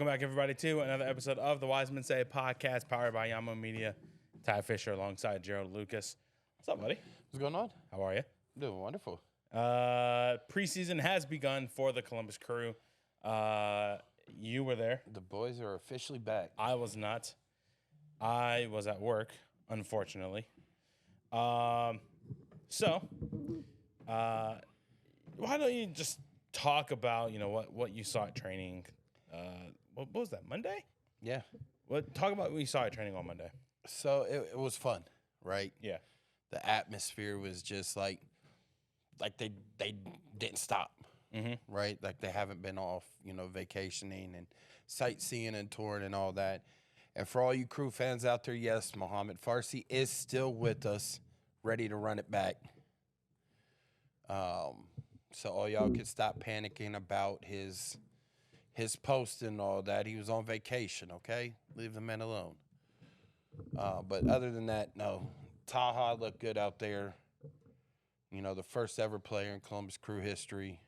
Welcome back, everybody, to another episode of the Wisemen Say podcast, powered by Yamo Media. Ty Fisher alongside Jerald Lucas. What's up, buddy? What's going on? How are you? Doing wonderful. Preseason has begun for the Columbus Crew. You were there. The boys are officially back. I was not. I was at work, unfortunately. Why don't you just talk about, what you saw at training? What was that, Monday? Yeah. Talk about what you saw at training on Monday. So it was fun, right? Yeah. The atmosphere was just like they didn't stop, right? Like they haven't been off, vacationing and sightseeing and touring and all that. And for all you Crew fans out there, yes, Mohamed Farsi is still with us, ready to run it back. So all y'all can stop panicking about his post and all that. He was on vacation, okay? Leave the man alone. But other than that, no. Taha looked good out there. The first ever player in Columbus Crew history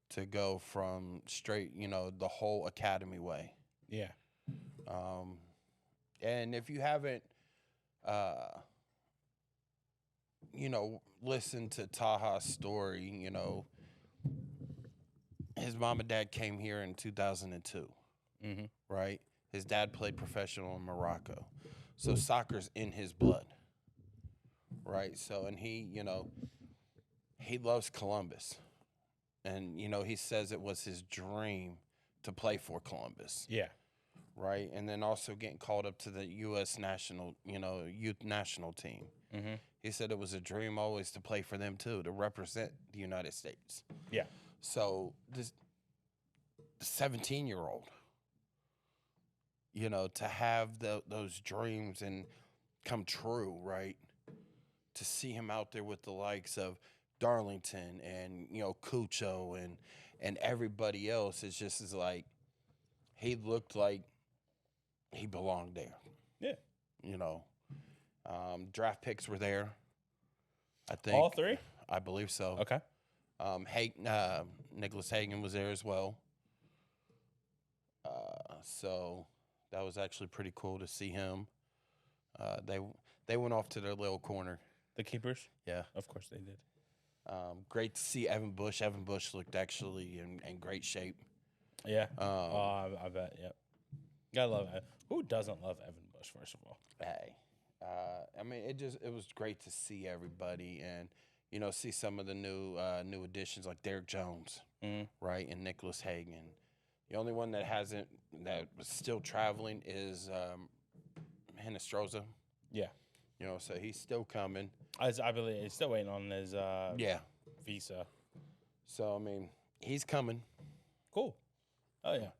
to go from straight, the whole academy way. Yeah. And if you haven't, listened to Taha's story, his mom and dad came here in 2002, right? His dad played professional in Morocco. So soccer's in his blood, right? So, and he loves Columbus. And, he says it was his dream to play for Columbus. Yeah. Right? And then also getting called up to the U.S. national, youth national team. Mm-hmm. He said it was a dream always to play for them, too, to represent the United States. Yeah. So this 17-year-old, to have those dreams and come true, right? To see him out there with the likes of Darlington and, Cucho and everybody else, it's just is like he looked like he belonged there. Yeah. Draft picks were there, I think. All three? I believe so. Okay. Nicholas Hagan was there as well. So that was actually pretty cool to see him. They went off to their little corner. The keepers? Yeah. Of course they did. Great to see Evan Bush. Evan Bush looked actually in great shape. Yeah. I bet, yep. Gotta love it. Who doesn't love Evan Bush, first of all? Hey. It was great to see everybody and, see some of the new additions like Derek Jones, right, and Nicholas Hagan. The only one that was still traveling is Hinestroza. Yeah. So he's still coming. I believe he's still waiting on his visa. So, he's coming. Cool. Oh, yeah.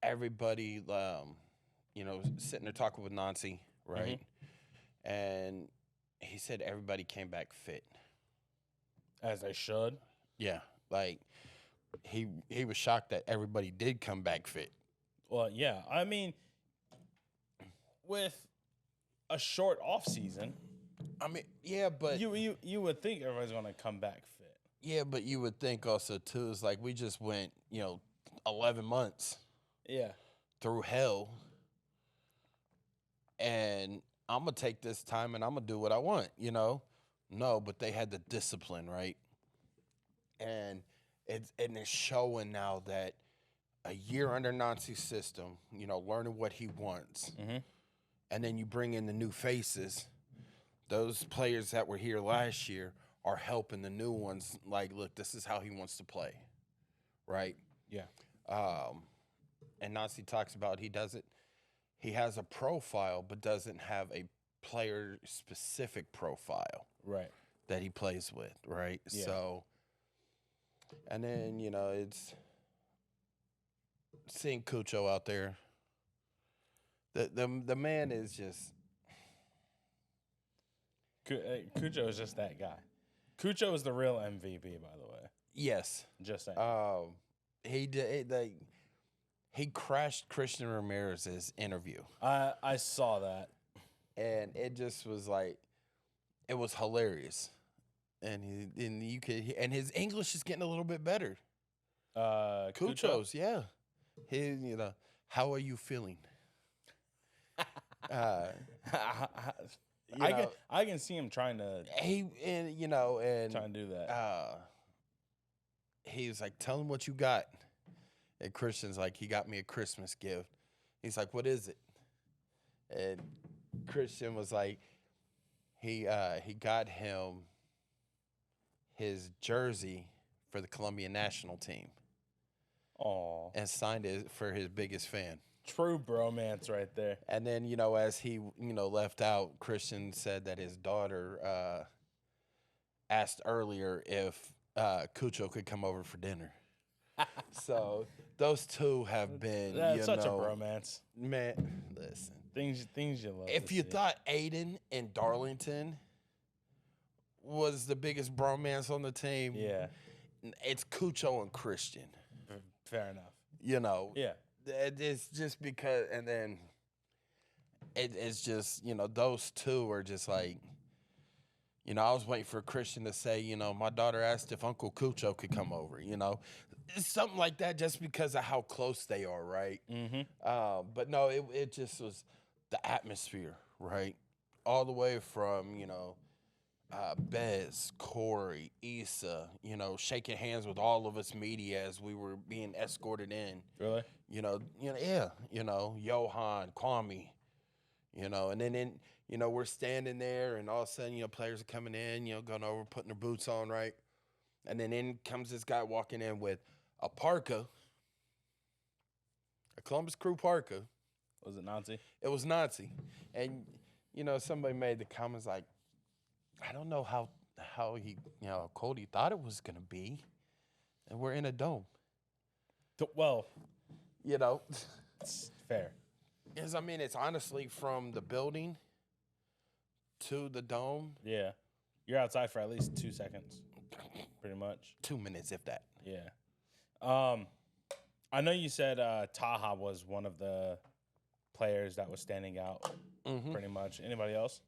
Everybody, sitting there talking with Nancy, right? Mm-hmm. And he said everybody came back fit. As they should. Yeah. Like, he was shocked that everybody did come back fit. Well, yeah. With a short off season. Yeah, but you would think everybody's going to come back fit. Yeah, but you would think also too is like we just went 11 months. Yeah. Through hell, and I'm gonna take this time and I'm gonna do what I want. No, but they had the discipline, right? And it's showing now that a year under Nancy's system, learning what he wants. And then you bring in the new faces. Those players that were here last year are helping the new ones. Like, look, this is how he wants to play, right? Yeah. And Nancy talks about he has a profile, but doesn't have a player-specific profile, right, that he plays with, right? Yeah. So, and then it's seeing Cucho out there. The man is just. Cucho is just that guy. Cucho is the real MVP, by the way. Yes. Just saying. He crashed Christian Ramirez's interview. I saw that. And it just was like, it was hilarious. And his English is getting a little bit better. Cucho? Cucho's, yeah. how are you feeling? I can see him trying to trying to do that. He was like, tell him what you got. And Christian's like, he got me a Christmas gift. He's like, what is it? And Christian was like, he got him his jersey for the Colombian national team. Aw. And signed it for his biggest fan. True bromance right there. And then, as he, left out, Christian said that his daughter asked earlier if Cucho could come over for dinner. So those two have been, That's such a bromance. Man, listen. Things you love. If you thought Aiden and Darlington was the biggest bromance on the team, yeah, it's Cucho and Christian. Fair enough. Yeah. It's just because, and then it's just, those two are just like, I was waiting for Christian to say, my daughter asked if Uncle Cucho could come over, It's something like that just because of how close they are, right? Mm-hmm. But no, it just was the atmosphere, right? All the way from, Bez, Corey, Issa, shaking hands with all of us media as we were being escorted in. Really? Yeah. Johan, Kwame, and then we're standing there and all of a sudden, players are coming in, going over, putting their boots on, right? And then in comes this guy walking in with a parka, a Columbus Crew parka. Was it Nazi? It was Nazi. And, somebody made the comments like, I don't know how he, how cold he thought it was going to be. And we're in a dome. Well, it's fair. Because, it's honestly from the building to the dome. Yeah. You're outside for at least 2 seconds, pretty much. 2 minutes, if that. Yeah. I know you said Taha was one of the players that was standing out, pretty much. Anybody else?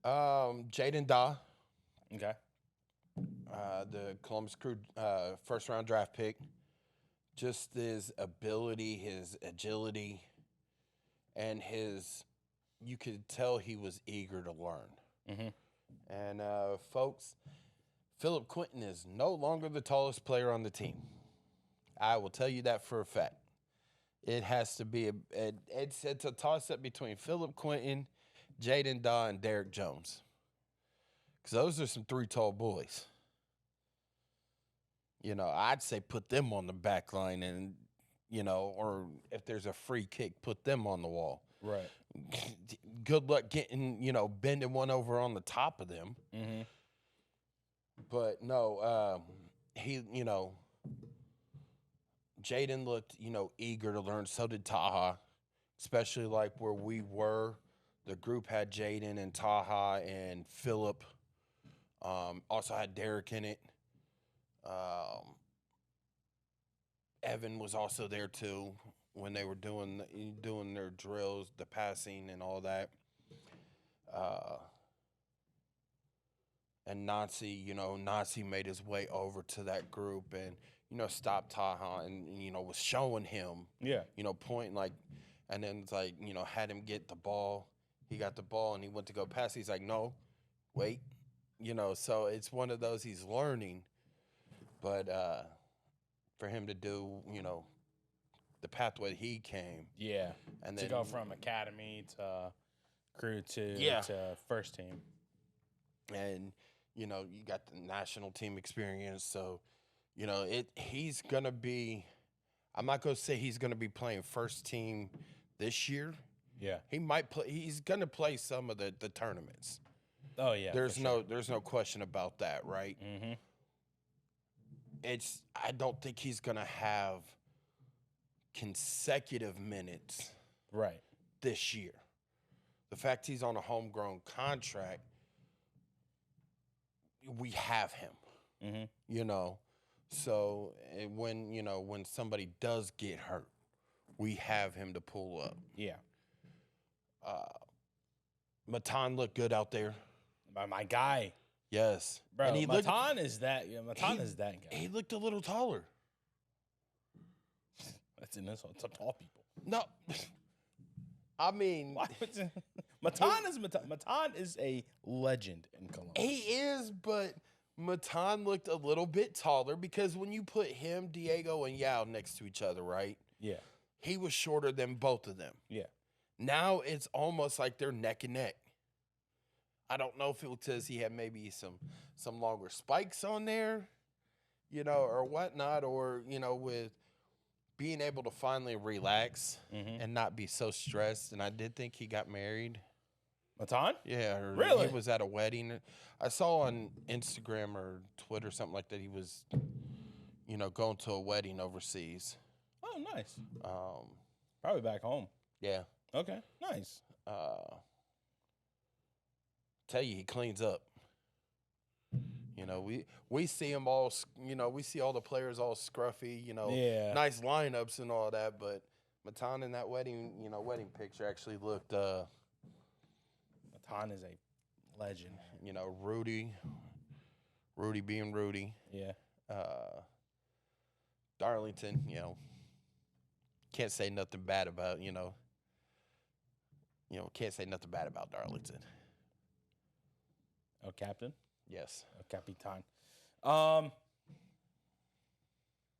Jaden Daw. Okay. The Columbus Crew first-round draft pick. Just his ability, his agility, and you could tell he was eager to learn. Mm-hmm. And, folks, Philip Quinton is no longer the tallest player on the team. I will tell you that for a fact. It has to be it's a toss-up between Philip Quinton, Jaden Daw, and Derek Jones. Because those are some 3 tall boys. I'd say put them on the back line and, or if there's a free kick, put them on the wall. Right. Good luck getting, bending one over on the top of them. Mm-hmm. But no, he, Jaden looked, eager to learn. So did Taha, especially like where we were. The group had Jaden and Taha and Philip. Also had Derek in it. Evan was also there too when they were doing their drills, the passing and all that. And Nazi made his way over to that group and, stopped Taha and, was showing him, pointing like, and then it's like, had him get the ball. He got the ball and he went to go pass. He's like, no, wait, so it's one of those he's learning. But for him to do, the pathway he came. Yeah. And to then go from academy to crew to first team. And, you got the national team experience. So, he's going to be, I'm not going to say he's going to be playing first team this year. Yeah. He might play, he's going to play some of the tournaments. Oh, yeah. There's no question about that, right? Mm-hmm. I don't think he's going to have consecutive minutes right this year. The fact he's on a homegrown contract, we have him. Mm-hmm. So when somebody does get hurt, we have him to pull up. Yeah. Matan looked good out there. My guy. Yes. Bro, and Matan is that guy. He looked a little taller. That's an insult to tall people. No. I mean, Matan is a legend in Columbus. he is, but Matan looked a little bit taller because when you put him, Diego, and Yao next to each other, right? Yeah. He was shorter than both of them. Yeah. Now it's almost like they're neck and neck. I don't know if it was because he had maybe some longer spikes on there, or whatnot, or, with being able to finally relax and not be so stressed. And I did think he got married. Matan? Yeah. Really? He was at a wedding. I saw on Instagram or Twitter something like that he was, going to a wedding overseas. Oh, nice. Probably back home. Yeah. Okay, nice. Tell you, he cleans up. We see him all, we see all the players all scruffy, nice lineups and all that. But Matan in that wedding picture actually looked. Matan is a legend. Rudy being Rudy. Yeah. Darlington, can't say nothing bad about, can't say nothing bad about Darlington. Oh, captain? Yes. Oh, Capitan.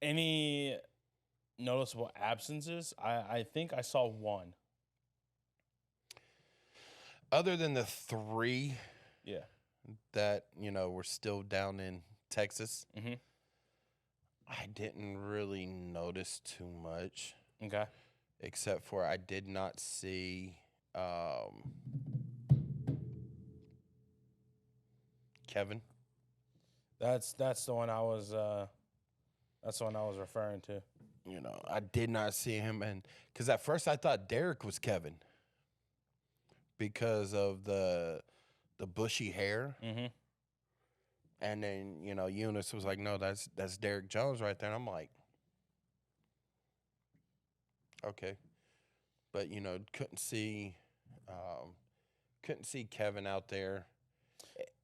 Any noticeable absences? I think I saw one. Other than the three that, were still down in Texas, I didn't really notice too much. Okay. Except for I did not see Kevin. That's the one I was referring to. I did not see him, and because at first I thought Derek was Kevin because of the bushy hair. Mm-hmm. And then, Eunice was like, no, that's Derek Jones right there. And I'm like, okay. But, couldn't see Kevin out there.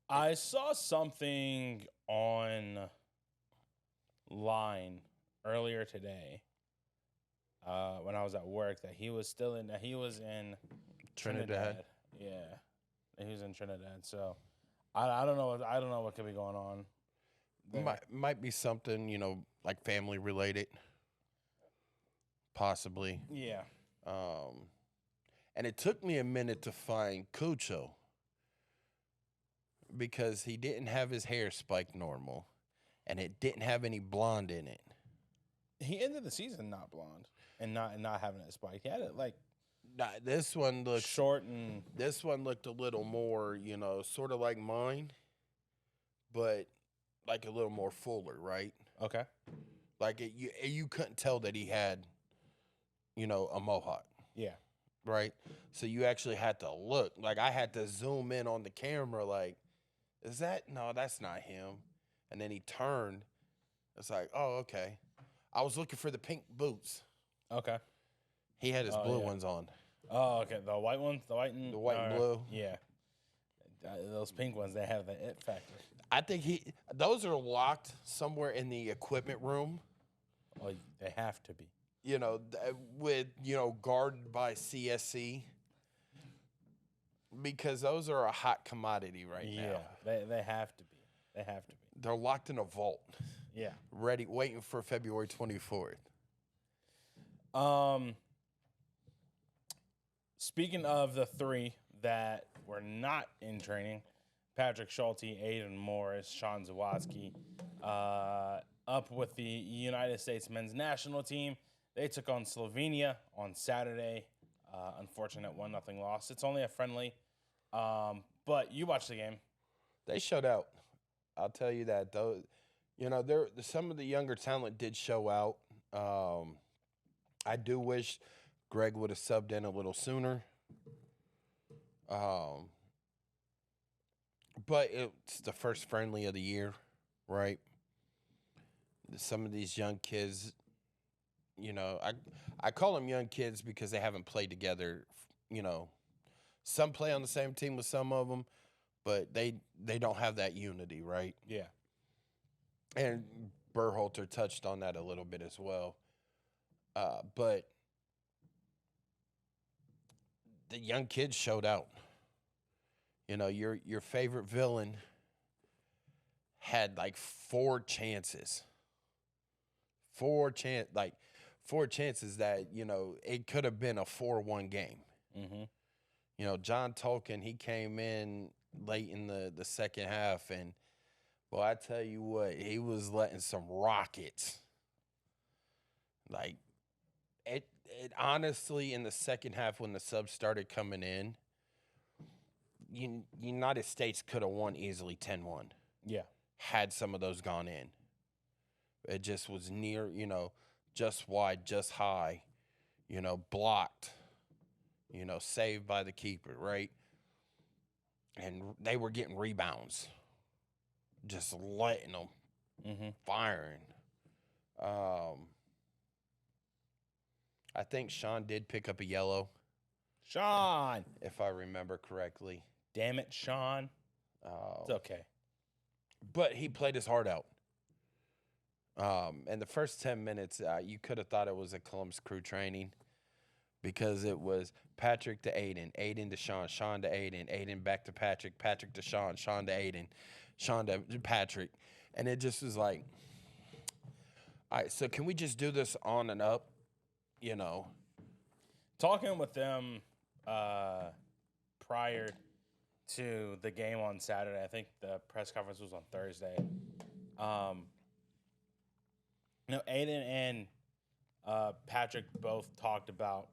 I saw something online earlier today when I was at work that he was in Trinidad. Yeah. He was in Trinidad. So I don't know. I don't know what could be going on there. Might be something, like family related. Possibly. Yeah. And it took me a minute to find Cucho because he didn't have his hair spiked normal and it didn't have any blonde in it. He ended the season not blonde and not having it spiked. He had it like this one looked short, and this one looked a little more, sort of like mine, but like a little more fuller, right? Okay. Like you couldn't tell that he had, a mohawk. Yeah. Right? So you actually had to look. Like, I had to zoom in on the camera, like, no, that's not him. And then he turned. It's like, oh, okay. I was looking for the pink boots. Okay. He had his blue ones on. Oh, okay. The white ones? The white and blue? Yeah. Those pink ones, they have the it factor. I think those are locked somewhere in the equipment room. Oh, they have to be. With, guarded by CSC. Because those are a hot commodity right now. Yeah, they have to be. They have to be. They're locked in a vault. Yeah. Ready, waiting for February 24th. Speaking of the three that were not in training, Patrick Schulte, Aiden Morris, Sean Zawadzki, up with the United States men's national team. They took on Slovenia on Saturday. Unfortunate 1-0 loss. It's only a friendly. But you watched the game. They showed out. I'll tell you that. Though, some of the younger talent did show out. I do wish Greg would have subbed in a little sooner. But it's the first friendly of the year, right? Some of these young kids, I call them young kids because they haven't played together. Some play on the same team with some of them, but they don't have that unity, right? Yeah. And Berhalter touched on that a little bit as well. But the young kids showed out. You know, your favorite villain had like four chances. Four chances that, you know, it could have been a 4-1 game. Mm-hmm. You know, John Tolkien, he came in late in the second half, and, well, I tell you what, he was letting some rockets. Like, it honestly, in the second half when the subs started coming in, United States could have won easily 10-1. Yeah. Had some of those gone in. It just was near, you know, just wide, just high, you know, blocked, you know, saved by the keeper, right? And they were getting rebounds, just letting them, firing. I think Sean did pick up a yellow. Sean! If I remember correctly. Damn it, Sean. It's okay. But he played his heart out. In the first 10 minutes, you could have thought it was a Columbus Crew training because it was Patrick to Aiden, Aiden to Sean, Sean to Aiden, Aiden back to Patrick, Patrick to Sean, Sean to Aiden, Sean to Patrick. And it just was like, all right, so can we just do this on and up, you know? Talking with them prior to the game on Saturday, I think the press conference was on Thursday. You know, Aiden and Patrick both talked about,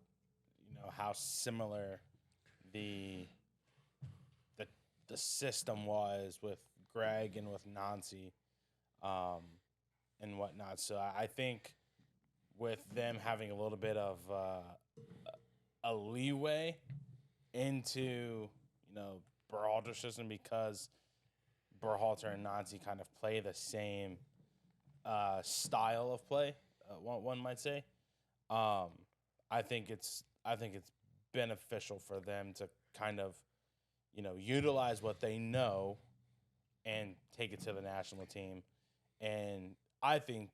you know, how similar the system was with Greg and with Nancy, and whatnot. So I think with them having a little bit of a leeway into, you know, Berhalter's system, because Berhalter and Nancy kind of play the same style of play, one might say. I think it's beneficial for them to kind of, you know, utilize what they know and take it to the national team, and I think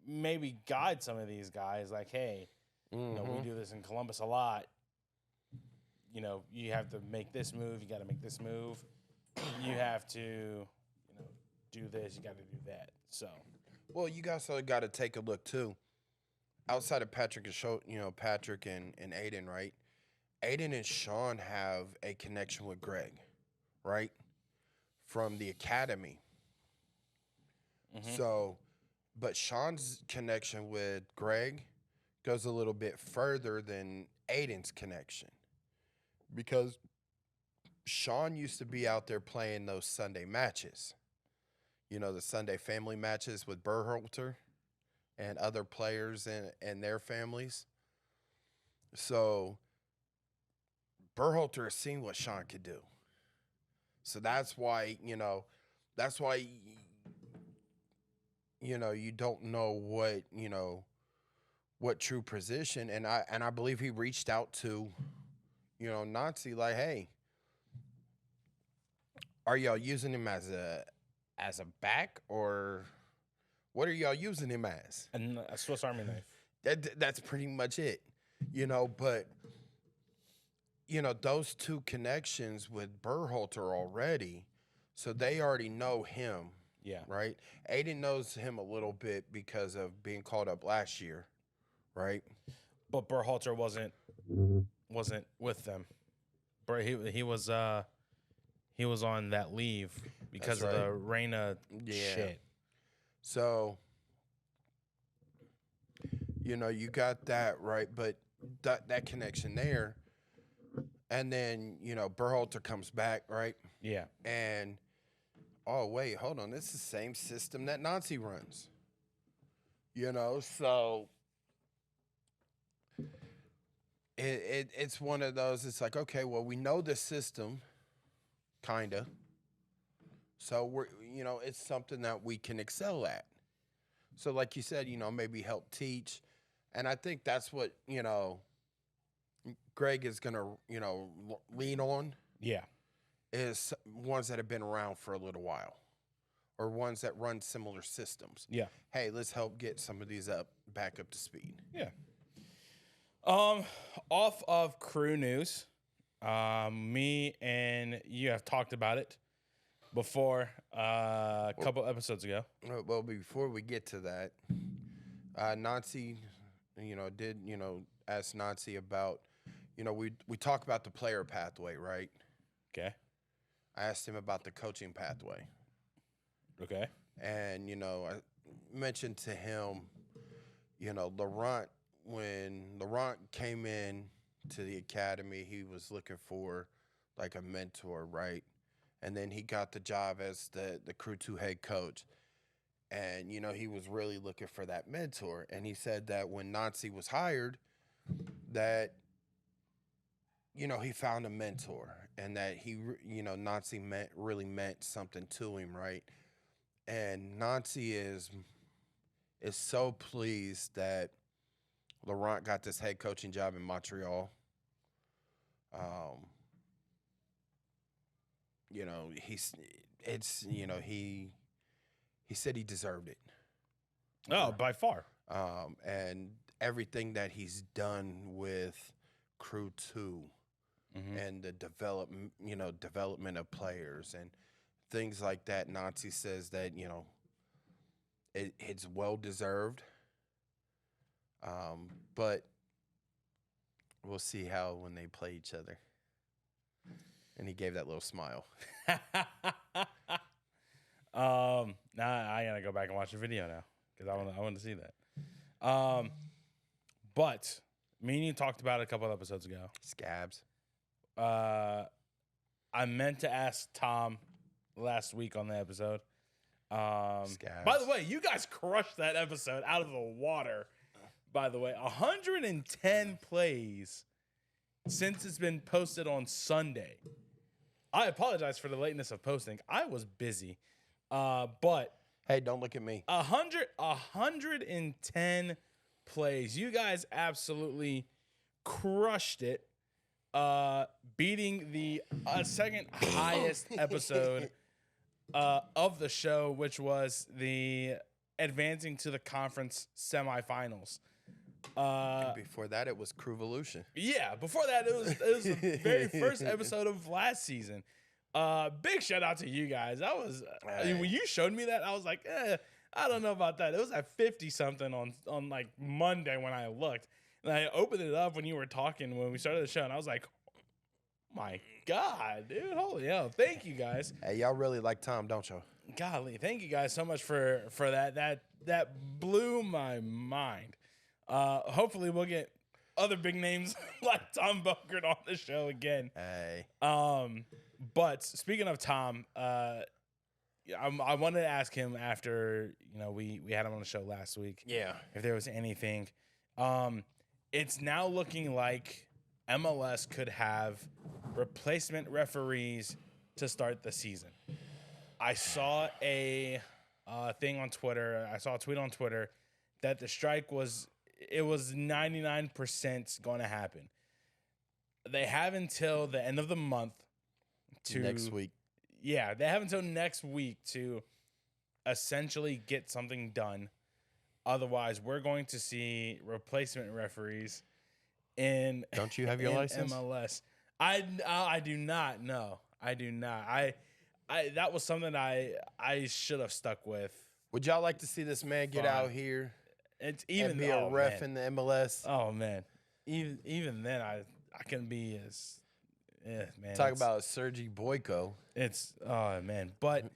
maybe guide some of these guys like, hey, you know, we do this in Columbus a lot. You know, you have to make this move. You got to make this move. You have to, you know, do this. You got to do that. So, well, you guys got to take a look too. Outside of Patrick and Patrick and Aiden, right? Aiden and Sean have a connection with Greg, right? From the academy. So, but Sean's connection with Greg goes a little bit further than Aiden's connection, because Sean used to be out there playing those Sunday matches, you know, the Sunday family matches with Berhalter and other players and their families. So Berhalter has seen what Sean could do. So that's why, you don't know what true position. And I believe he reached out to, Nazi, like, hey, are y'all using him as a back, or what are y'all using him as? A Swiss Army knife. That's pretty much it, but those two connections with Berhalter already, so they already know him. Yeah. Right? Aiden knows him a little bit because of being called up last year, right? But Berhalter wasn't with them. He was on that leave because of the Reina shit. So, you got that, right? But that connection there. And then, Berhalter comes back, right? Yeah. And, oh, wait, hold on. This is the same system that Nancy runs. So it's one of those, it's like, okay, well, we know the system, kind of. So, it's something that we can excel at. So, like you said, maybe help teach. And I think that's what, Greg is going to, lean on. Yeah. Is ones that have been around for a little while, or ones that run similar systems. Yeah. Hey, let's help get some of these back up to speed. Yeah. Off of crew news, me and you have talked about it before a couple episodes ago. Well, before we get to that, Nancy, did ask Nancy about, we talk about the player pathway, right? Okay. I asked him about the coaching pathway. Okay. And, I mentioned to him, Laurent, when Laurent came in to the academy, he was looking for like a mentor, right? And then he got the job as the Crew 2 head coach. And, he was really looking for that mentor. And he said that when Nancy was hired, that, he found a mentor and that Nancy really meant something to him, right? And Nancy is so pleased that Laurent got this head coaching job in Montreal. He said he deserved it. Oh, by far. And everything that he's done with Crew 2 and the development of players and things like that, Nancy says that, it's well deserved. But we'll see how when they play each other. And he gave that little smile. Now I gotta go back and watch the video now because I want to see that. But me and you talked about it a couple of episodes ago. Scabs. I meant to ask Tom last week on the episode. Scabs. By the way, you guys crushed that episode out of the water. By the way, 110 plays since it's been posted on Sunday. I apologize for the lateness of posting. I was busy. But hey, don't look at me. 110 plays. You guys absolutely crushed it. Beating the second highest episode of the show, which was the advancing to the conference semifinals. Before that, it was Crewvolution. Yeah, before that, it was the very first episode of last season. Big shout out to you guys. When you showed me that, I was like, I don't know about that. It was at 50 something on like Monday when I looked, and I opened it up when you were talking when we started the show, and I was like, my God, dude, holy hell! Thank you guys. Hey, y'all really like Tom, don't y'all? Golly, thank you guys so much for that. That blew my mind. Hopefully we'll get other big names like Tom Bogert on the show again. Hey. But speaking of Tom, I wanted to ask him after we had him on the show last week. Yeah. If there was anything, it's now looking like MLS could have replacement referees to start the season. I saw a thing on Twitter. I saw a tweet on Twitter that the strike was 99% going to happen. They have until the end of the month to next week. Yeah, they have until next week to essentially get something done. Otherwise, we're going to see replacement referees in. Don't you have your license? MLS. I do not. No, I do not. I that was something I should have stuck with. Would y'all like to see this man get out here? It's even and be a ref in the MLS. Oh man, even then I can be as man. Talk about Sergei Boyko. It's man, but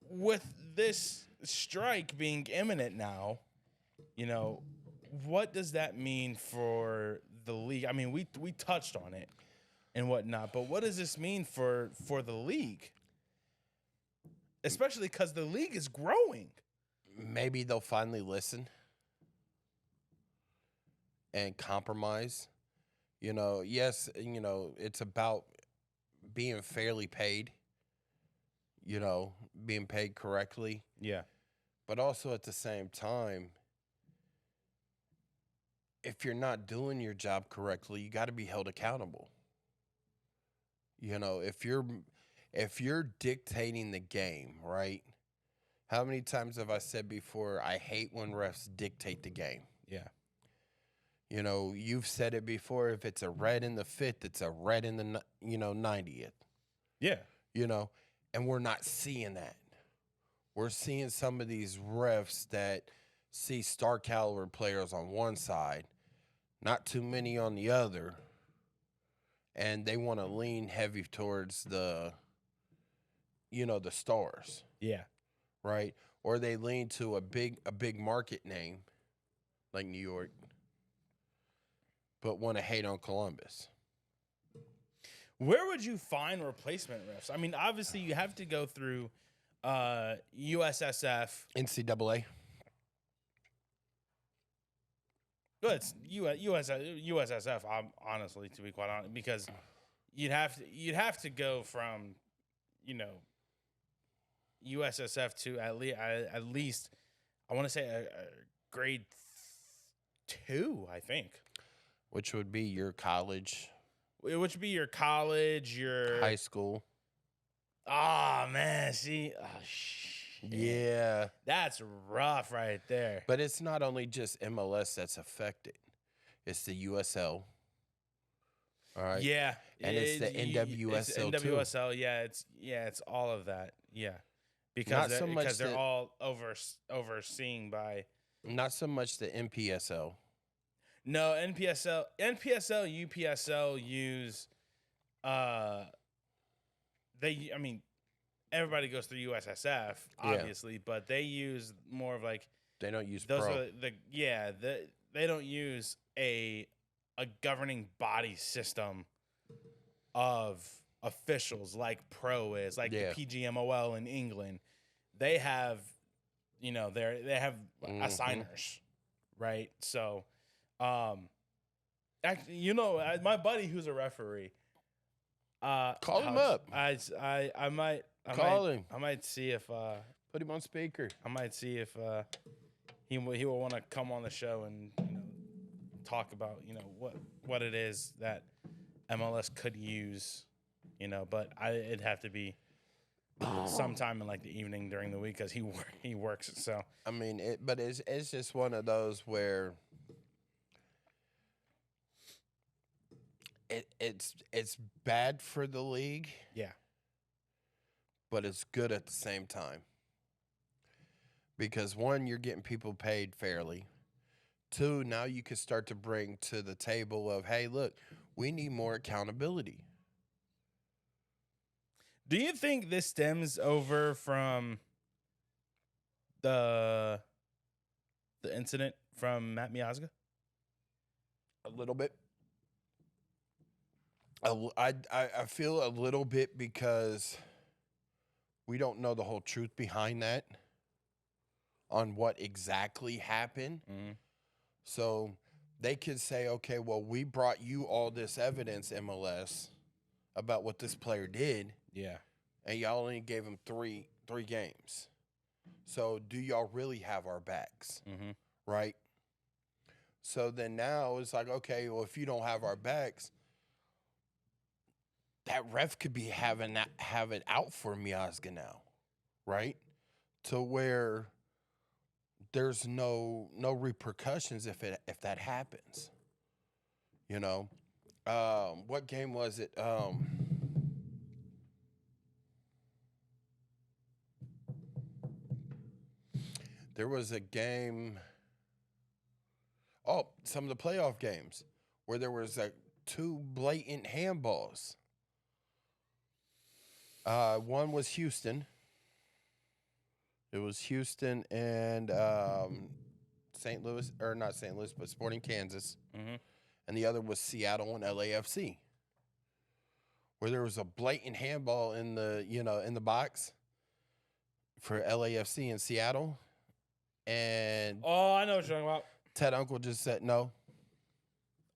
with this strike being imminent now, what does that mean for the league? I mean, we touched on it and whatnot, but what does this mean for the league? Especially because the league is growing. Maybe they'll finally listen and compromise. Yes, it's about being fairly paid, being paid correctly. Yeah. But also at the same time, if you're not doing your job correctly, you got to be held accountable. If you're dictating the game, right? How many times have I said before, I hate when refs dictate the game? Yeah. You know, you've said it before. If it's a red in the 5th, it's a red in the 90th. Yeah. You know, and we're not seeing that. We're seeing some of these refs that see star caliber players on one side, not too many on the other, and they want to lean heavy towards the stars, Yeah. right? Or they lean to a big market name like New York, but want to hate on Columbus. Where would you find replacement refs? I mean, obviously you have to go through USSF. NCAA. Well, it's USSF. Honestly, to be quite honest, because you'd have to go from, USSF to at least I want to say a grade 2, I think, Which would be your college, which would be your college, your high school. Oh man, see, Yeah. that's rough right there. But it's not only just MLS that's affected. It's the USL. All right. Yeah. And it's the NWSL too. NWSL, it's all of that. Yeah. Because they're all overseen by not so much the NPSL. No, NPSL, UPSL use everybody goes through USSF, obviously, but they use more of like they don't use those pro. are they don't use a governing body system of officials like pro is, like the PGMOL in England. They have they have assigners, right? So actually, my buddy who's a referee, call him up. I might call him. I might see if put him on speaker. I might see if he will want to come on the show and talk about what it is that MLS could use, but it'd have to be sometime in like the evening during the week because he works. So I mean, it's just one of those where it's bad for the league. Yeah. But it's good at the same time. Because 1, you're getting people paid fairly. 2, now you can start to bring to the table of, hey, look, we need more accountability. Do you think this stems over from the incident from Matt Miazga? A little bit. I feel a little bit because we don't know the whole truth behind that on what exactly happened. Mm-hmm. So they could say, okay, well, we brought you all this evidence, MLS, about what this player did. Yeah. And y'all only gave him three games. So do y'all really have our backs? Mm-hmm. Right? So then now it's like, okay, well, if you don't have our backs, that ref could be have it out for Miazga now, right? To where there's no repercussions if that happens. What game was it? There was a game. Oh, some of the playoff games where there was 2 blatant handballs. One was Houston. It was Houston and St. Louis, or not St. Louis, but Sporting Kansas. Mm-hmm. And the other was Seattle and LAFC, where there was a blatant handball in the box for LAFC in Seattle. And I know what you're talking about. Ted Uncle just said no.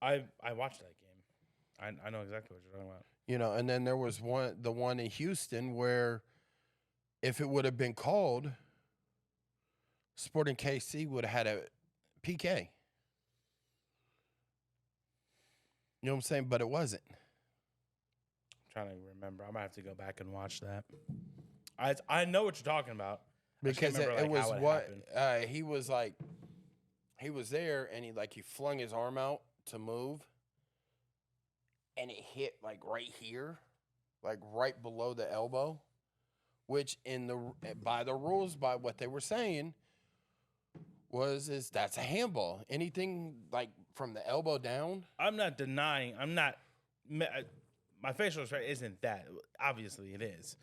I watched that game. I know exactly what you're talking about. And then there was the one in Houston where if it would have been called, Sporting KC would have had a PK. You know what I'm saying? But it wasn't. I'm trying to remember. I might have to go back and watch that. I know what you're talking about. Because it was what he he was there and he flung his arm out to move, and it hit like right here, like right below the elbow, which by the rules, by what they were saying, is that's a handball. Anything like from the elbow down. I'm not denying. My facial expression isn't that. Obviously, it is.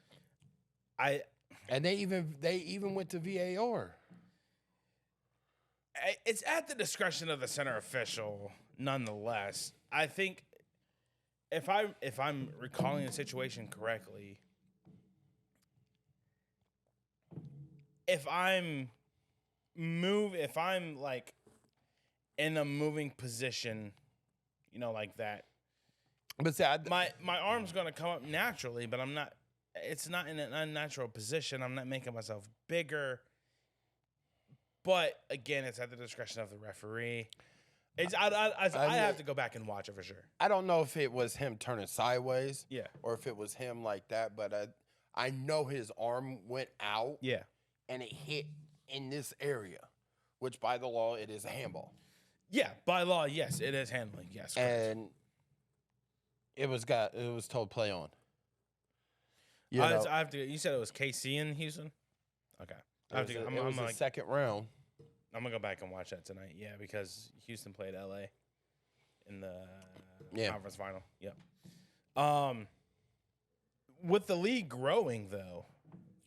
And they even went to VAR. It's at the discretion of the center official, nonetheless. I think if I'm recalling the situation correctly, if I'm like in a moving position, like that, but see, my arm's gonna come up naturally, but I'm not. It's not in an unnatural position. I'm not making myself bigger. But again, it's at the discretion of the referee. I have to go back and watch it for sure. I don't know if it was him turning sideways, Yeah, or if it was him like that. But I know his arm went out, yeah, and it hit in this area, which by the law it is a handball. Yeah, by law, yes, it is handling. Yes, correct. And it was told play on. I have to. You said it was KC in Houston. Okay, It was the second round. I'm gonna go back and watch that tonight. Yeah, because Houston played LA in the conference final. Yep. With the league growing, though,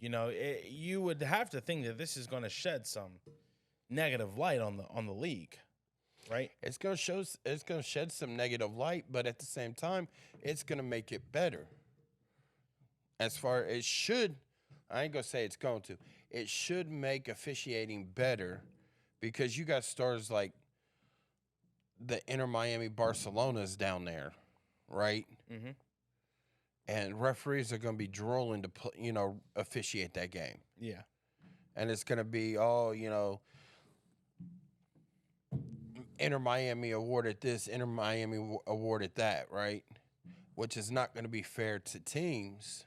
you would have to think that this is going to shed some negative light on the league, right? It's going to shed some negative light, but at the same time, it's going to make it better. As far as it should, I ain't going to say it's going to. It should make officiating better because you got stars like the Inter Miami Barcelona's down there, right? Mm-hmm. And referees are going to be drooling to, officiate that game. Yeah. And it's going to be, Inter Miami awarded this, Inter Miami awarded that, right? Which is not going to be fair to teams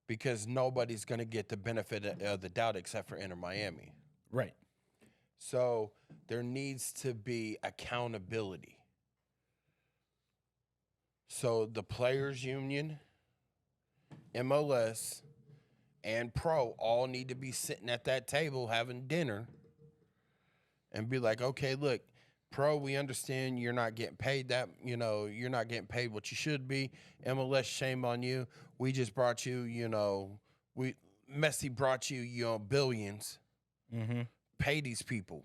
because nobody's going to get the benefit of the doubt except for Inter Miami. Right. So there needs to be accountability. So the Players Union, MLS, and Pro all need to be sitting at that table having dinner and be like, okay, look, Pro, we understand you're not getting paid that, you're not getting paid what you should be. MLS, shame on you. We just brought you, Messi brought you, billions. Mm-hmm. Pay these people.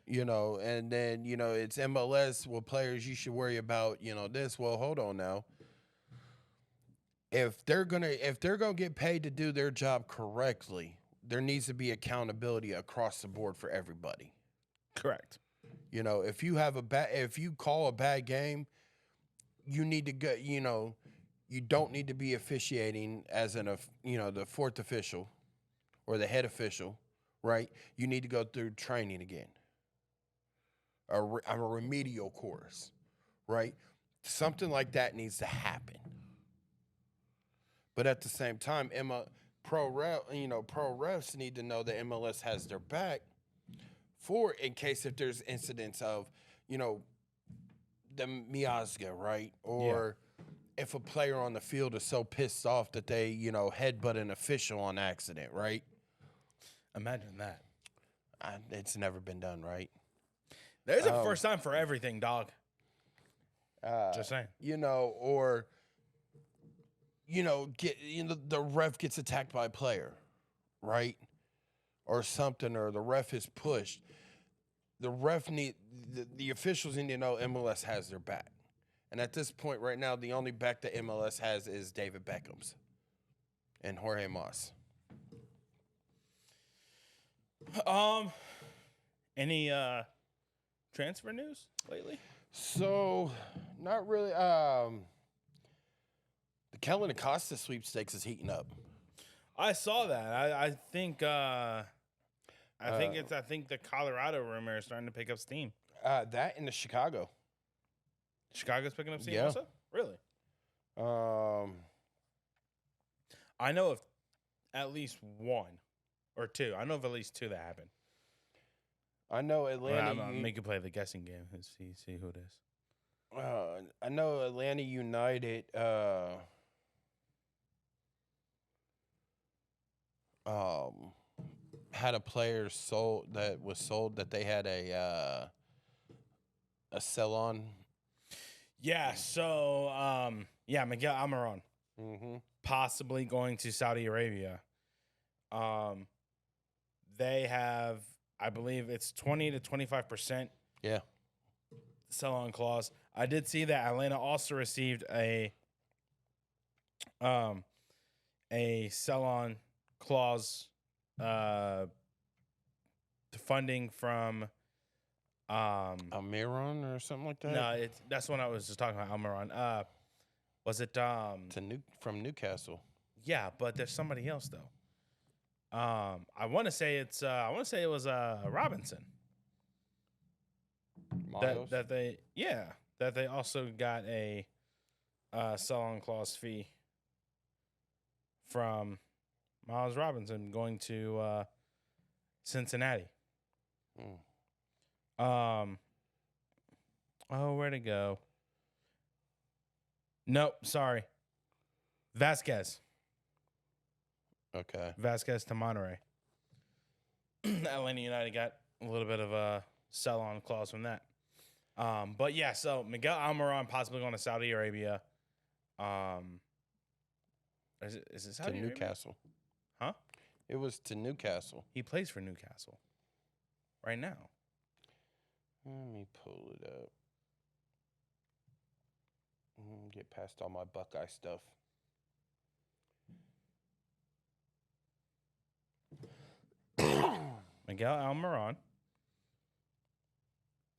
And then, it's MLS. Well, players, you should worry about, this. Well, hold on now. If they're gonna get paid to do their job correctly, there needs to be accountability across the board for everybody. Correct. If you call a bad game, you need to go. You don't need to be officiating as the fourth official or the head official, right? You need to go through training again. A remedial course, right? Something like that needs to happen. But at the same time, pro refs need to know that MLS has their back in case if there's incidents of, the miasga, right? Or if a player on the field is so pissed off that they, headbutt an official on accident, right? Imagine that. It's never been done, right? There's a first time for everything, dog. Just saying. Or the ref gets attacked by a player, right? Or something, or the ref is pushed. The officials need to know MLS has their back. And at this point right now, the only back that MLS has is David Beckham's and Jorge Mas. Any transfer news lately? So, not really. The Kellen Acosta sweepstakes is heating up. I saw that. I think the Colorado rumor is starting to pick up steam. That in the Chicago. Chicago's picking up steam Yeah. also? Really? I know of at least one or two. I know of at least two that happened. I know Atlanta. I'll make you play the guessing game and see who it is. I know Atlanta United. Had a player sold that they had a sell on. Yeah. So Miguel Almiron possibly going to Saudi Arabia. They have, I believe it's 20 to 25%. Yeah. Sell on clause. I did see that Atlanta also received a sell on clause funding from Almiron or something like that. No, that's the one I was just talking about. Almiron. Was it from Newcastle? Yeah, but there's somebody else though. I want to say it was Robinson. Miles? That they also got a sell-on clause fee from Miles Robinson going to Cincinnati. Where'd it go? Nope, sorry. Vasquez. Okay. Vasquez to Monterey. Atlanta United got a little bit of a sell-on clause from that. But yeah, so Miguel Almiron possibly going to Saudi Arabia. Is it Saudi Arabia? Newcastle. Huh? It was to Newcastle. He plays for Newcastle right now. Let me pull it up. Get past all my Buckeye stuff. Miguel Almiron,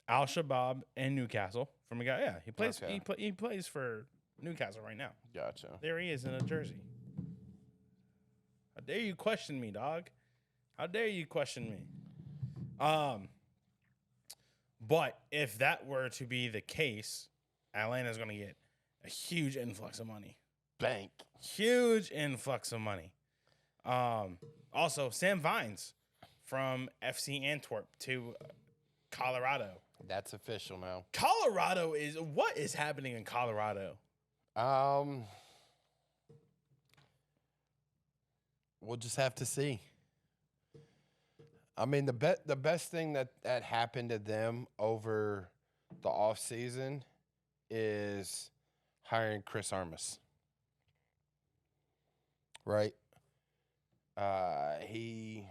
Al Shabab, and Newcastle. For Miguel, yeah, he plays. Okay. He plays for Newcastle right now. Gotcha. There he is in a jersey. How dare you question me, dog? How dare you question me? But if that were to be the case, Atlanta's going to get a huge influx of money. Bank. Huge influx of money. Also, Sam Vines from FC Antwerp to Colorado. That's official now. Colorado what is happening in Colorado? We'll just have to see. I mean, the best thing that happened to them over the offseason is hiring Chris Armas. Right? He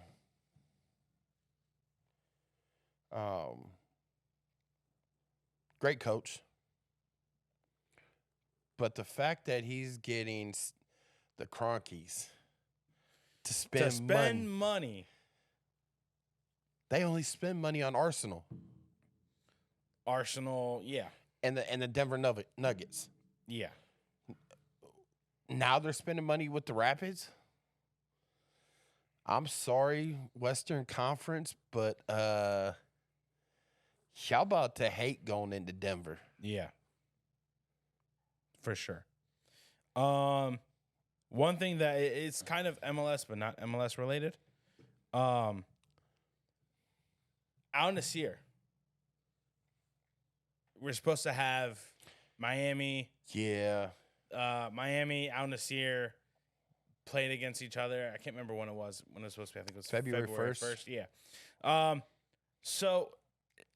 great coach. But the fact that he's getting the Cronkies to spend money. They only spend money on Arsenal. Arsenal, yeah. And the Denver Nuggets. Yeah. Now they're spending money with the Rapids. I'm sorry, Western Conference, but y'all about to hate going into Denver. Yeah. For sure. One thing that it's kind of MLS, but not MLS related. Al Nassr. We're supposed to have Miami. Yeah. Miami, Al Nassr played against each other. I can't remember when it was supposed to be. I think it was February 1st. Yeah. So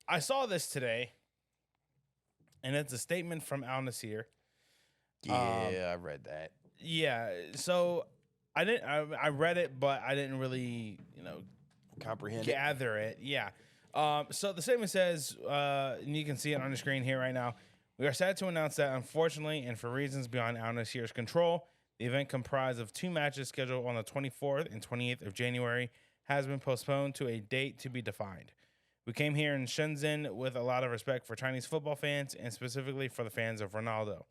I saw this today, and it's a statement from Al Nassr. Yeah, I read that. Yeah. So I read it, but I didn't really, gather it. Yeah. So the statement says, and you can see it on the screen here right now. We are sad to announce that, unfortunately, and for reasons beyond Al Nassr's control, the event comprised of 2 matches scheduled on the 24th and 28th of January has been postponed to a date to be defined. We came here in Shenzhen with a lot of respect for Chinese football fans and specifically for the fans of Ronaldo.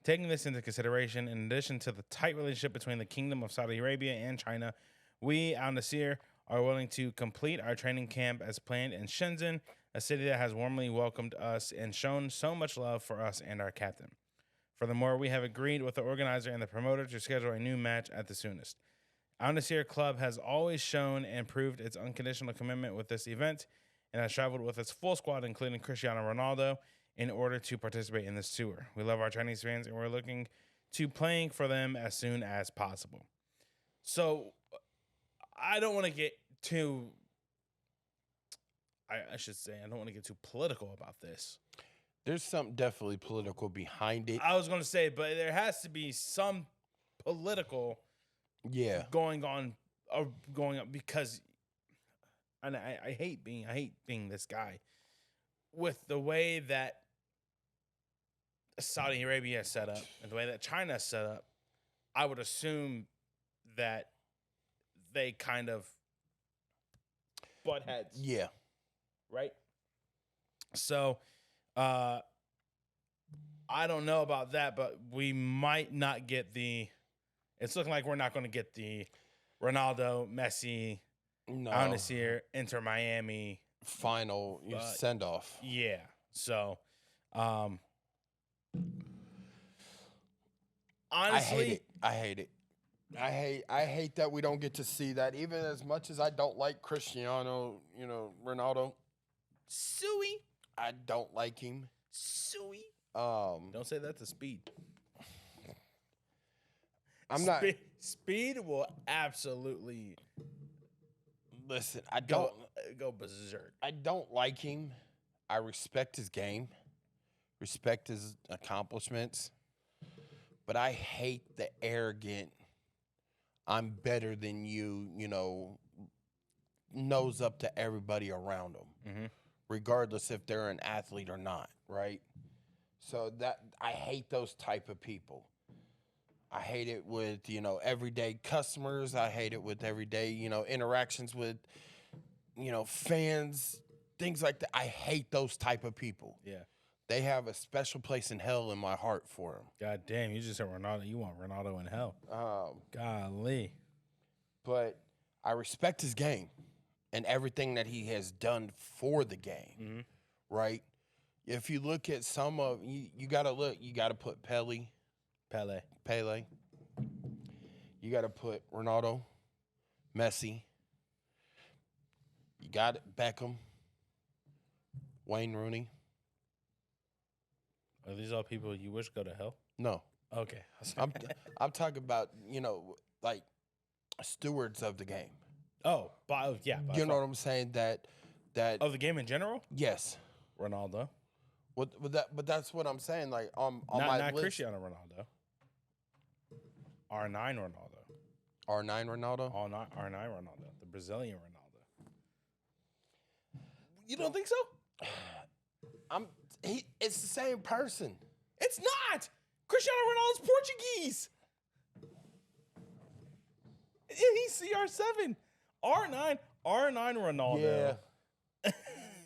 Taking this into consideration, in addition to the tight relationship between the Kingdom of Saudi Arabia and China, we, Al Nassr, are willing to complete our training camp as planned in Shenzhen, a city that has warmly welcomed us and shown so much love for us and our captain. Furthermore, we have agreed with the organizer and the promoter to schedule a new match at the soonest. Al Nassr Club has always shown and proved its unconditional commitment with this event and has traveled with its full squad, including Cristiano Ronaldo, in order to participate in this tour. We love our Chinese fans, and we're looking to playing for them as soon as possible. So I don't want to get too, I should say, I don't want to get too political about this. There's something definitely political behind it. I was going to say, but there has to be some political going on because, and I hate being this guy with the way that Saudi Arabia is set up and the way that China is set up. I would assume that they kind of butt heads. Yeah. Right? So, I don't know about that, but we might not get it's looking like we're not going to get the Ronaldo, Messi, Al Nassr, Inter Miami final send off. Yeah. So, honestly, I hate it. I hate that we don't get to see that. Even as much as I don't like Cristiano, Ronaldo. Suey. I don't like him. Suey. Don't say that to Speed. I'm not. Speed will absolutely. Listen, I don't go berserk. I don't like him. I respect his game, respect his accomplishments, but I hate the arrogant, I'm better than you, nose up to everybody around him, regardless if they're an athlete or not, right? So that I hate those type of people. I hate it with, everyday customers. I hate it with everyday, interactions with, fans, things like that. I hate those type of people. Yeah. They have a special place in hell in my heart for them. God damn, you just said Ronaldo. You want Ronaldo in hell. Golly. But I respect his game and everything that he has done for the game, right? If you look at some of, you got to put Pele. You got to put Ronaldo, Messi. You got it, Beckham, Wayne Rooney. Are these all people you wish go to hell? No. Okay. I'm talking about, like stewards of the game. Oh, yeah. You know what I'm saying? That of the game in general? Yes. Ronaldo. But that's what I'm saying. Like on not my list. Cristiano Ronaldo. R9 Ronaldo. R9 Ronaldo? R9 Ronaldo. The Brazilian Ronaldo. You don't think so? It's the same person. It's not. Cristiano Ronaldo's Portuguese. He's CR7. R9 Ronaldo.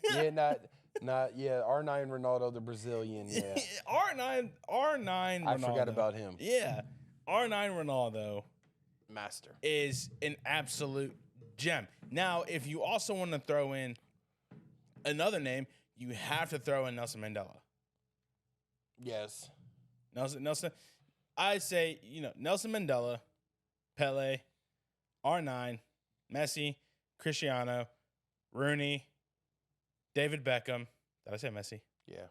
Yeah. R9 Ronaldo, the Brazilian. Yeah. R9 Ronaldo. I forgot about him. Yeah. R9 Ronaldo master is an absolute gem. Now, if you also want to throw in another name, you have to throw in Nelson Mandela. Yes. Nelson. I say, Nelson Mandela, Pele, R9, Messi, Cristiano, Rooney, David Beckham. Did I say Messi? Yeah.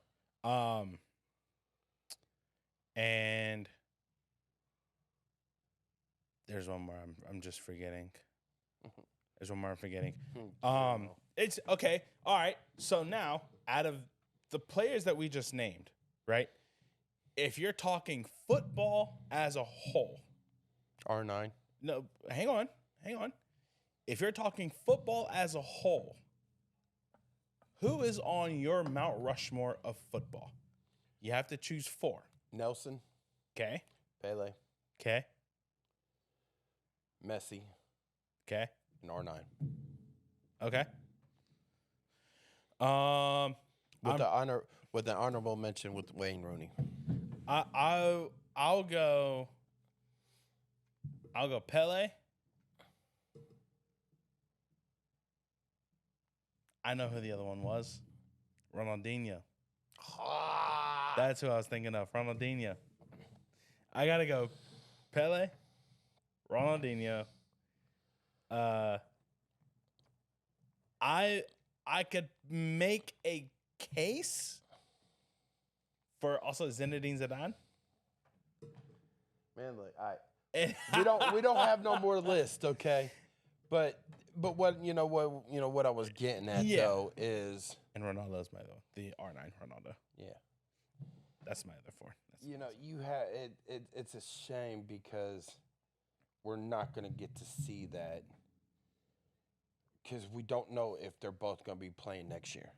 And there's one more I'm just forgetting. There's one more I'm forgetting. It's okay. All right. So now, out of the players that we just named, right? If you're talking football as a whole, R9. No, hang on. If you're talking football as a whole, who is on your Mount Rushmore of football? You have to choose 4. Nelson. Okay. Pele. Okay. Messi. Okay. And R9. Okay. With the honorable mention with Wayne Rooney. I'll go Pele. I know who the other one was. Ronaldinho. That's who I was thinking of. Ronaldinho. I gotta go Pele, Ronaldinho, I could make a case for also Zinedine Zidane. Man, look, we don't have no more list, okay? But what what I was getting at though is, and Ronaldo's my though the R9 Ronaldo. Yeah, that's my other four. You have it's a shame because we're not going to get to see that because we don't know if they're both going to be playing next year,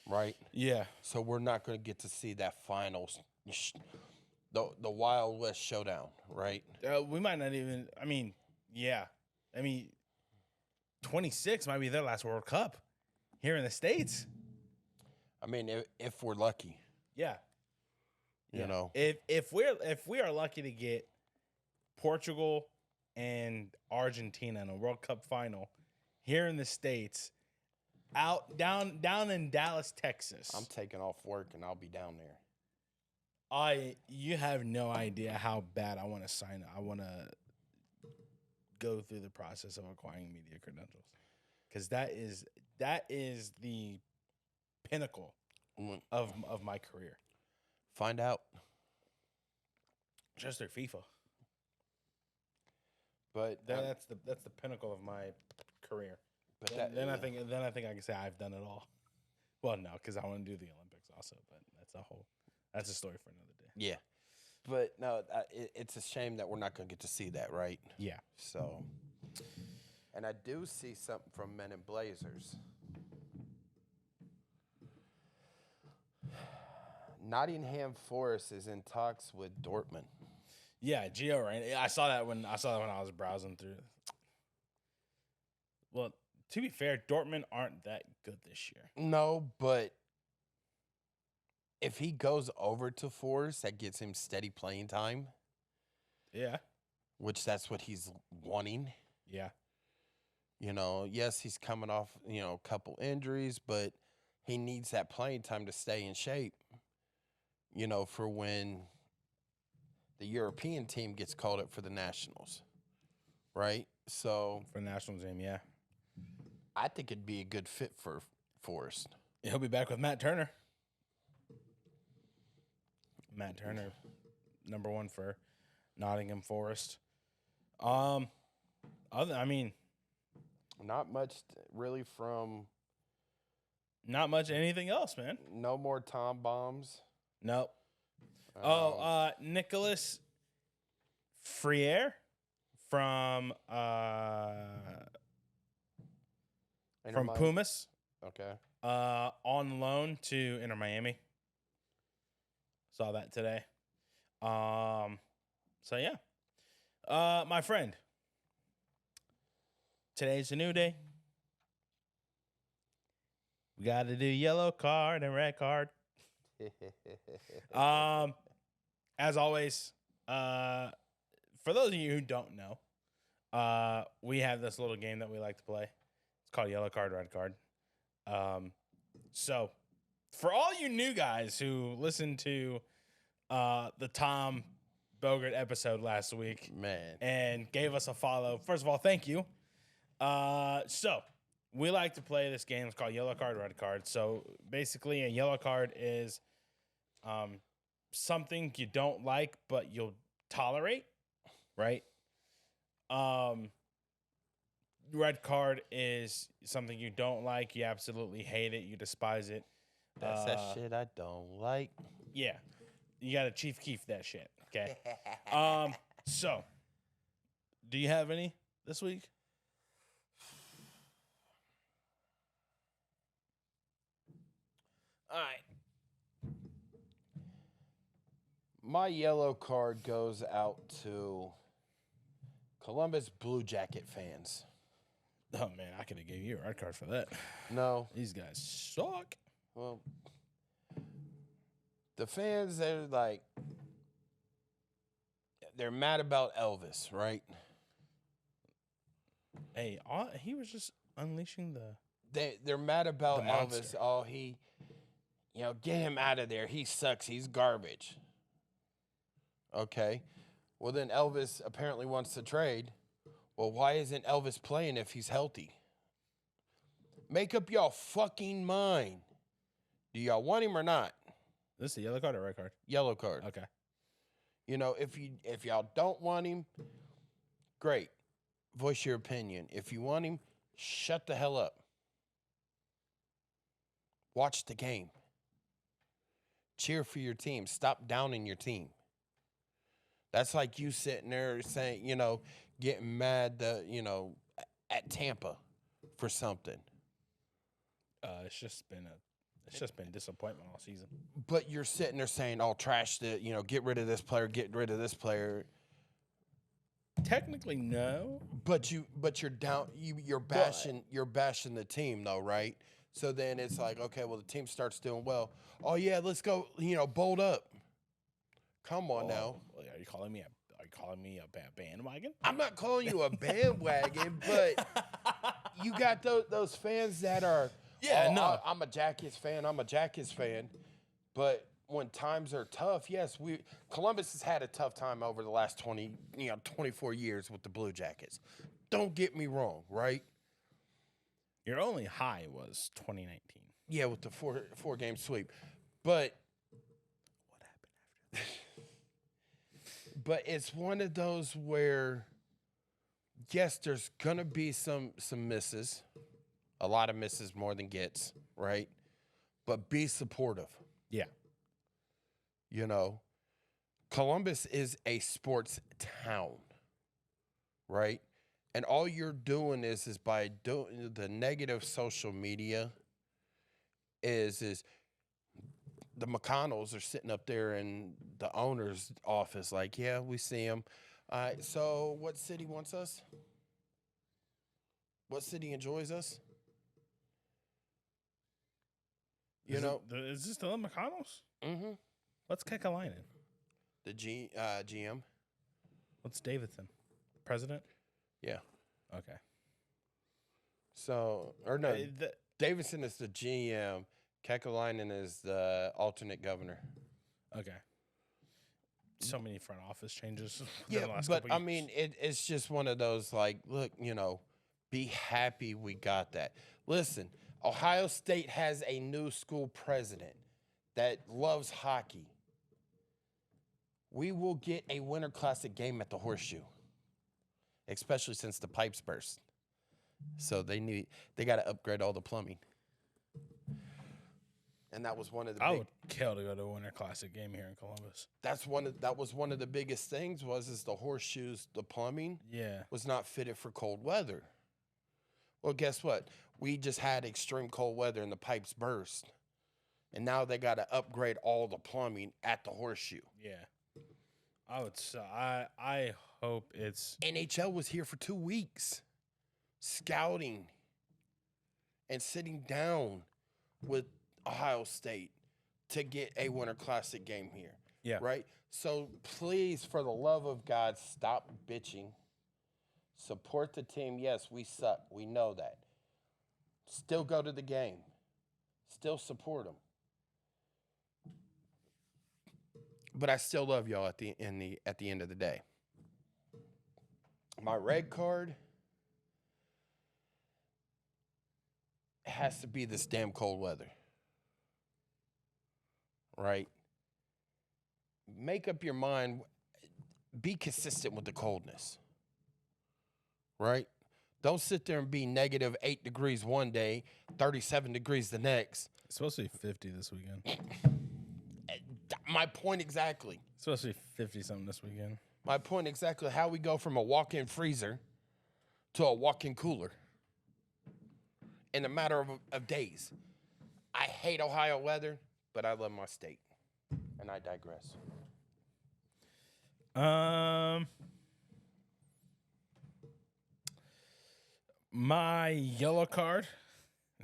right? Yeah. So we're not going to get to see that final, the Wild West showdown, right? We might not even. I mean, yeah. I mean, 26 might be their last World Cup here in the States. I mean, if we're lucky. Yeah. You know, if we are lucky to get Portugal and Argentina in a World Cup final here in the States, down in Dallas, Texas. I'm taking off work and I'll be down there. You have no idea how bad I want to sign up. I want to go through the process of acquiring media credentials because that is the pinnacle of my career. Find out. Just their FIFA. But that's the pinnacle of my career. But then I think I can say I've done it all. Well, no, because I want to do the Olympics also. But that's a story for another day. Yeah. But no, it's a shame that we're not going to get to see that, right? Yeah. So, and I do see something from Men in Blazers. Nottingham Forest is in talks with Dortmund. Yeah, Gio, right? I saw that when I was browsing through. Well, to be fair, Dortmund aren't that good this year. No, but if he goes over to Forest, that gets him steady playing time. Yeah. Which that's what he's wanting. Yeah. Yes, he's coming off, a couple injuries, but he needs that playing time to stay in shape, for when the European team gets called up for the Nationals, right? So for the national team, yeah. I think it'd be a good fit for Forrest. He'll be back with Matt Turner. Matt Turner, number one for Nottingham Forest. Not much really from. Not much anything else, man. No more Tom Bombs. Nope. Nicholas Friere from Pumas. Okay. On loan to Inter Miami. Saw that today. So yeah. My friend. Today's a new day. We got to do yellow card and red card. As always, for those of you who don't know, we have this little game that we like to play. It's called yellow card, red card. So for all you new guys who listened to the Tom Bogert episode last week, man, and gave us a follow, first of all, thank you. So we like to play this game. It's called yellow card, red card. So basically, a yellow card is something you don't like, but you'll tolerate, right? Red card is something you don't like. You absolutely hate it. You despise it. That's that shit I don't like. Yeah. You got to Chief Keef that shit, okay? So, do you have any this week? All right. My yellow card goes out to Columbus Blue Jacket fans. Oh, man, I could have gave you a red card for that. No. These guys suck. Well, the fans, they're mad about Elvis, right? Hey, he was just unleashing They're mad about the Elvis. Oh, get him out of there. He sucks. He's garbage. Okay. Well, then Elvis apparently wants to trade. Well, why isn't Elvis playing if he's healthy? Make up y'all fucking mind. Do y'all want him or not? This is a yellow card or red card? Yellow card. Okay. You know, if y'all don't want him, great. Voice your opinion. If you want him, shut the hell up. Watch the game. Cheer for your team. Stop downing your team. That's like you sitting there saying, you know, getting mad that, you know, at Tampa for something. It's just been disappointment all season. But you're sitting there saying, "Oh, trash the, you know, get rid of this player, get rid of this player." Technically, no. But you're down. You're bashing the team though, right? So then it's like, okay, well, the team starts doing well. Oh yeah, let's go. You know, bold up. Come on now. Are you calling me a bandwagon? I'm not calling you a bandwagon, but you got those fans that are. Yeah, oh, no. I'm a Jackets fan. But when times are tough, yes, Columbus has had a tough time over the last 24 years with the Blue Jackets. Don't get me wrong, right? Your only high was 2019. Yeah, with the four game sweep. But What happened after that? but it's one of those where yes, there's gonna be some misses. A lot of misses more than gets, right? But be supportive. Yeah. You know, Columbus is a sports town, right? And all you're doing is by doing the negative social media is the McConnells are sitting up there in the owner's office like, yeah, we see them. All right, so what city wants us? What city enjoys us? Is this the McConnells? Mm-hmm. What's Kekalainen? The GM. What's Davidson? President? Yeah. Okay. So, or no, Davidson is the GM. Kekalainen is the alternate governor. Okay. So many front office changes. Yeah, but I mean, it's just one of those like, look, you know, be happy we got that. Listen, Ohio State has a new school president that loves hockey. We will get a Winter Classic game at the Horseshoe, especially since the pipes burst. So they got to upgrade all the plumbing. And that was one of the I would kill to go to a Winter Classic game here in Columbus. That was one of the biggest things is the horseshoes, the plumbing was not fitted for cold weather. Well, guess what? We just had extreme cold weather and the pipes burst. And now they got to upgrade all the plumbing at the Horseshoe. Yeah. I hope it's NHL was here for 2 weeks scouting and sitting down with Ohio State to get a Winter Classic game here. Yeah. Right? So please, for the love of God, stop bitching. Support the team. Yes, we suck. We know that. Still go to the game. Still support them. But I still love y'all at the end of the day. My red card has to be this damn cold weather. Right? Make up your mind. Be consistent with the coldness. Right? Don't sit there and be negative 8 degrees one day, 37 degrees the next. It's supposed to be 50 this weekend. My point exactly. It's supposed to be 50-something this weekend. My point exactly. How we go from a walk-in freezer to a walk-in cooler in a matter of days. I hate Ohio weather, but I love my state. And I digress. My yellow card,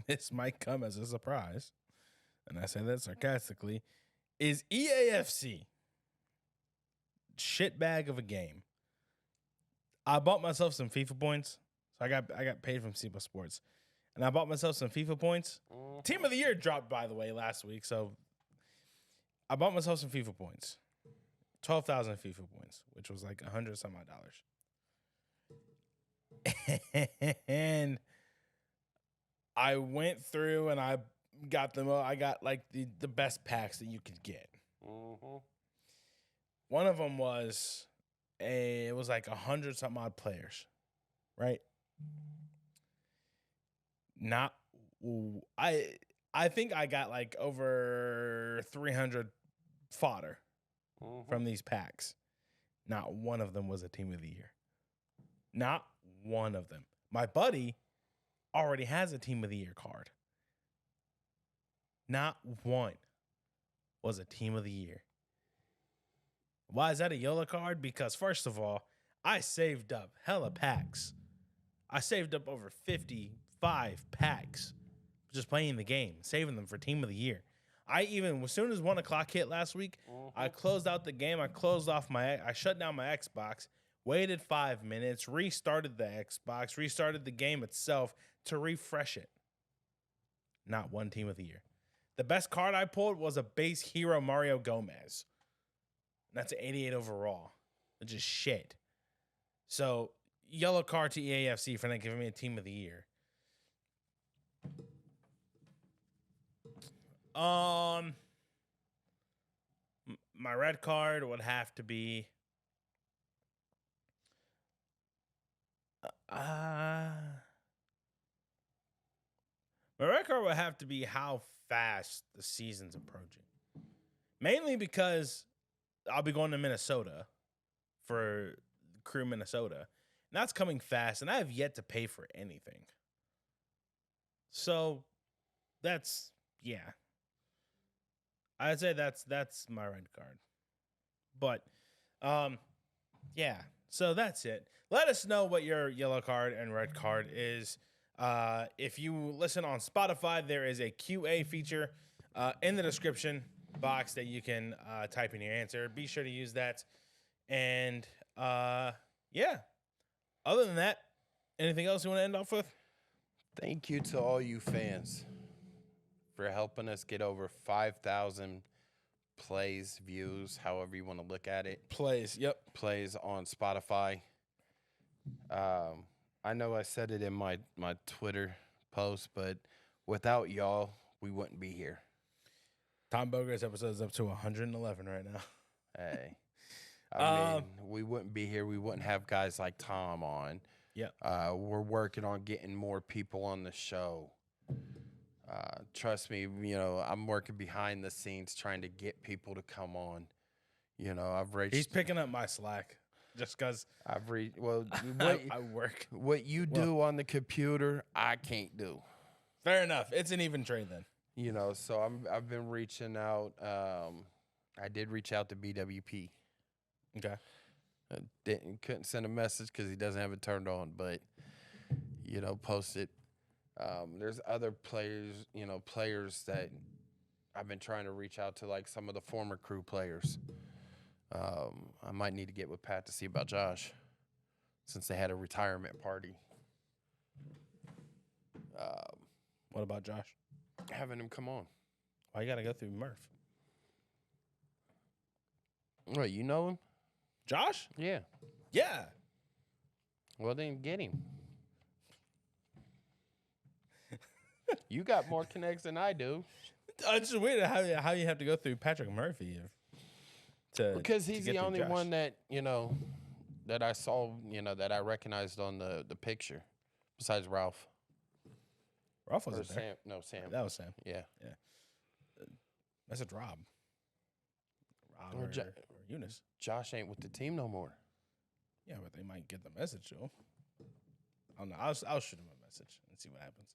this might come as a surprise, and I say that sarcastically, is EAFC. Shitbag of a game. I bought myself some FIFA points. So I got paid from SEPA Sports. And I bought myself some FIFA points. Team of the Year dropped, by the way, last week. So I bought myself some FIFA points. 12,000 FIFA points, which was like $100 some odd. And I went through and I got them. I got like the best packs that you could get. Mm-hmm. One of them was it was like 100 some odd players, right? Not I think I got like over 300 fodder from these packs. Not one of them was a team of the year. Not one of them. My buddy already has a team of the year card. Not one was a team of the year. Why is that a YOLO card? Because first of all, I saved up hella packs. I saved up over 55 packs just playing the game, saving them for team of the year. I even, as soon as 1 o'clock hit last week, I closed out the game. I shut down my Xbox, waited 5 minutes, restarted the Xbox, restarted the game itself to refresh it. Not one team of the year. The best card I pulled was a base hero Mario Gomez. That's an 88 overall. Which is shit. So, yellow card to EAFC for not giving me a team of the year. My red card would have to be my red card would have to be how fast the season's approaching. Mainly because I'll be going to Minnesota for Crew Minnesota. And that's coming fast, and I have yet to pay for anything. So that's, yeah. I'd say that's my red card. But, yeah. So that's it. Let us know what your yellow card and red card is. If you listen on Spotify, there is a QA feature in the description box that you can type in your answer. Be sure to use that. And, yeah. Other than that, anything else you want to end off with? Thank you to all you fans for helping us get over 5,000 plays, views, however you want to look at it. Plays, yep. Plays on Spotify. I know I said it in my Twitter post, but without y'all, we wouldn't be here. Tom Boger's episode is up to 111 right now. Hey. I mean, we wouldn't be here. We wouldn't have guys like Tom on. Yeah. We're working on getting more people on the show. Trust me, I'm working behind the scenes trying to get people to come on. I've reached. He's picking up my slack just because I've reached. Well, I work. What you do on the computer, I can't do. Fair enough. It's an even trade then. So I've been reaching out. I did reach out to BWP. Okay. Couldn't send a message because he doesn't have it turned on, but post it. There's other players, players that I've been trying to reach out to, like some of the former Crew players. I might need to get with Pat to see about Josh, since they had a retirement party. What about Josh? Having him come on. Why you got to go through Murph? What, you know him? Josh? Yeah. Yeah. Well, then get him. You got more connects than I do. It's just weird how you have to go through Patrick Murphy because he's the only one that that I saw, that I recognized on the picture, besides Ralph. Ralph wasn't Sam. there. No, Sam. That was Sam. Yeah. That's a Rob. Rob or Eunice. Josh ain't with the team no more. Yeah, but they might get the message to him. I don't know. I'll shoot him a message and see what happens.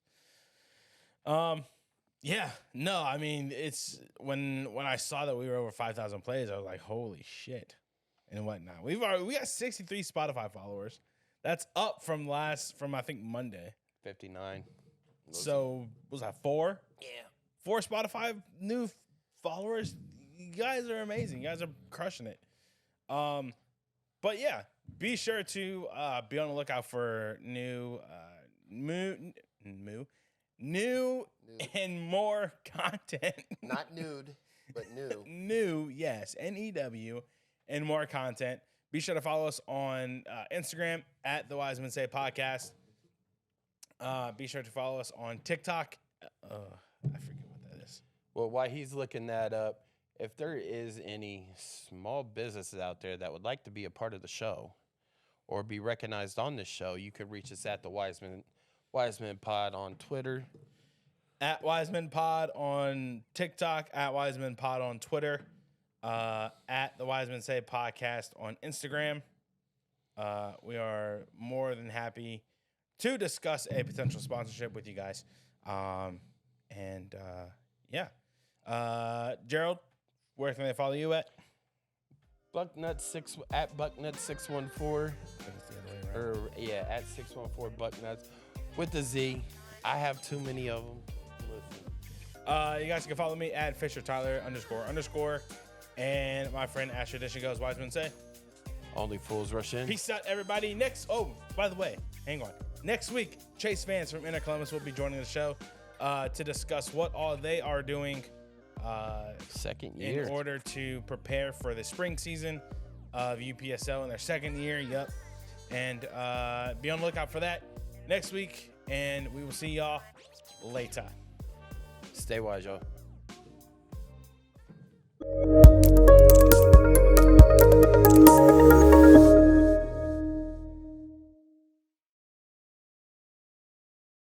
Yeah. No, I mean, it's when I saw that we were over 5,000 plays, I was like, holy shit. And whatnot. We got 63 Spotify followers. That's up from I think Monday. 59. So was that 4? Yeah. 4 Spotify new followers. You guys are amazing. You guys are crushing it. But yeah, be sure to be on the lookout for new and more content. Not nude, but new. New, yes, NEW, and more content. Be sure to follow us on Instagram at the Wisemen Say Podcast. Be sure to follow us on TikTok. I forget what that is. Well, while he's looking that up, if there is any small businesses out there that would like to be a part of the show or be recognized on this show, you could reach us at the Wiseman Pod on Twitter. At Wiseman Pod on TikTok. At Wiseman Pod on Twitter. At the Wiseman Say Podcast on Instagram. We are more than happy to discuss a potential sponsorship with you guys. Jerald, where can they follow you at? Bucknuts6 at Bucknuts614. At 614 Bucknuts with the Z. I have too many of them. Listen. You guys can follow me at Fisher Tyler __. And my friend Asher Edition goes, Wiseman Say. Only fools rush in. Peace out, everybody. By the way, hang on. Next week, Chase Vance from Inner Columbus will be joining the show to discuss what all they are doing second year in order to prepare for the spring season of UPSL in their second year. Yep. And be on the lookout for that next week. And we will see y'all later. Stay wise, y'all.